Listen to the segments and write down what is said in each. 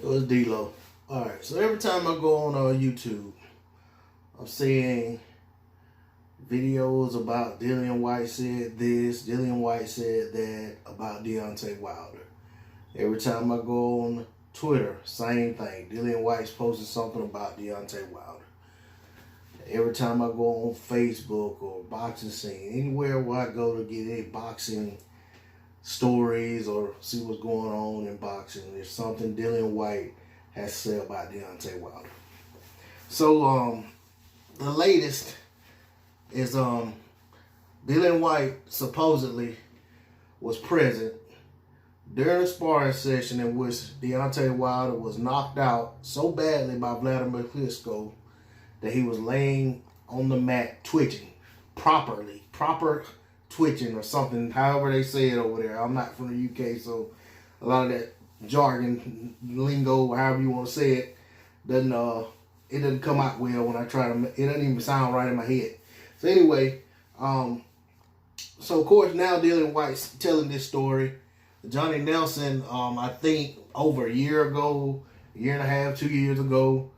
It was D-Lo. Alright, so every time I go on YouTube, I'm seeing videos about Dillian Whyte said this, Dillian Whyte said that about Deontay Wilder. Every time I go on Twitter, same thing. Dillian Whyte's posting something about Deontay Wilder. Every time I go on Facebook or boxing scene, anywhere where I go to get any boxing stories or see what's going on in boxing, there's something Dillian Whyte has said about Deontay Wilder. So the latest is Dillian Whyte supposedly was present during a sparring session in which Deontay Wilder was knocked out so badly by Wladimir Klitschko that he was laying on the mat twitching proper twitching or something, however they say it over there. I'm not from the UK, so a lot of that jargon, lingo, however you want to say it, doesn't come out well when I try to. It doesn't even sound right in my head. So anyway, so of course now Dillian Whyte's telling this story. Johnny Nelson, I think over a year ago, a year and a half, 2 years ago,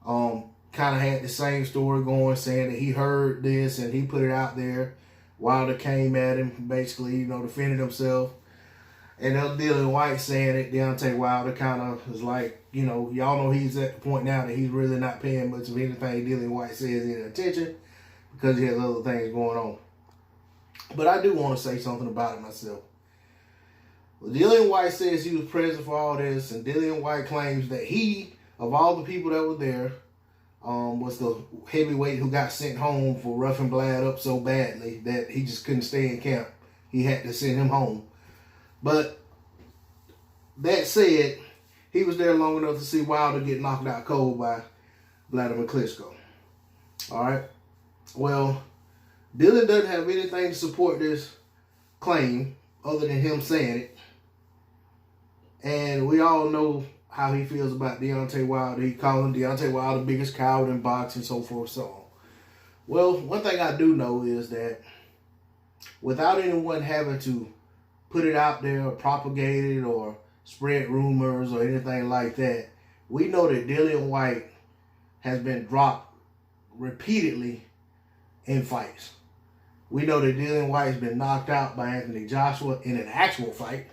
kind of had the same story going, saying that he heard this and he put it out there. Wilder came at him, basically, defended himself. And then Dillian Whyte saying that Deontay Wilder kind of was like, y'all know he's at the point now that he's really not paying much of anything Dillian Whyte says any attention because he has other things going on. But I do want to say something about it myself. Well, Dillian Whyte says he was present for all this, and Dillian Whyte claims that he, of all the people that were there, was the heavyweight who got sent home for roughing Vlad up so badly that he just couldn't stay in camp. He had to send him home. But that said, he was there long enough to see Wilder get knocked out cold by Wladimir Klitschko. All right. Well, Dillian doesn't have anything to support this claim other than him saying it. And we all know how he feels about Deontay Wilder. He calling Deontay Wilder the biggest coward in boxing, so forth, so on. Well, one thing I do know is that without anyone having to put it out there or propagate it or spread rumors or anything like that, we know that Dillian Whyte has been dropped repeatedly in fights. We know that Dillian Whyte has been knocked out by Anthony Joshua in an actual fight.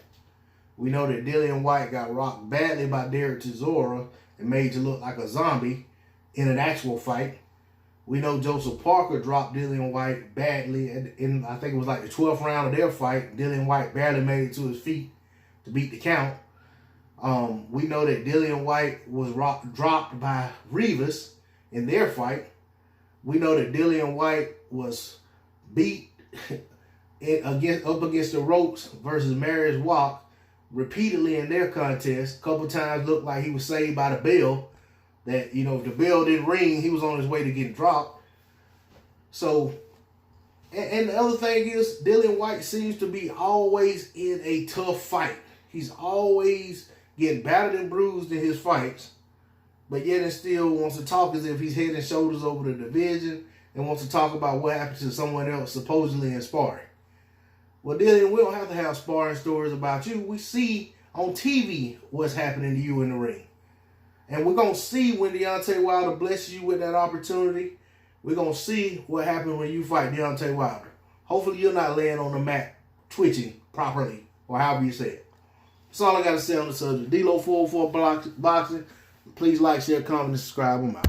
We know that Dillian Whyte got rocked badly by Derek Chisora and made to look like a zombie in an actual fight. We know Joseph Parker dropped Dillian Whyte badly in I think it was like the 12th round of their fight. Dillian Whyte barely made it to his feet to beat the count. We know that Dillian Whyte was dropped by Rivas in their fight. We know that Dillian Whyte was beat up against the ropes versus Marius Walk repeatedly in their contest. A couple times looked like he was saved by the bell. That, if the bell didn't ring, he was on his way to getting dropped. So, and the other thing is, Dillian Whyte seems to be always in a tough fight. He's always getting battered and bruised in his fights, but yet and still wants to talk as if he's head and shoulders over the division and wants to talk about what happened to someone else supposedly in sparring. Well, Dillian, we don't have to have sparring stories about you. We see on TV what's happening to you in the ring. And we're going to see when Deontay Wilder blesses you with that opportunity. We're going to see what happens when you fight Deontay Wilder. Hopefully you're not laying on the mat twitching properly, or however you say it. That's all I got to say on the subject. D-Lo 404 Boxing. Please like, share, comment, and subscribe. I'm out.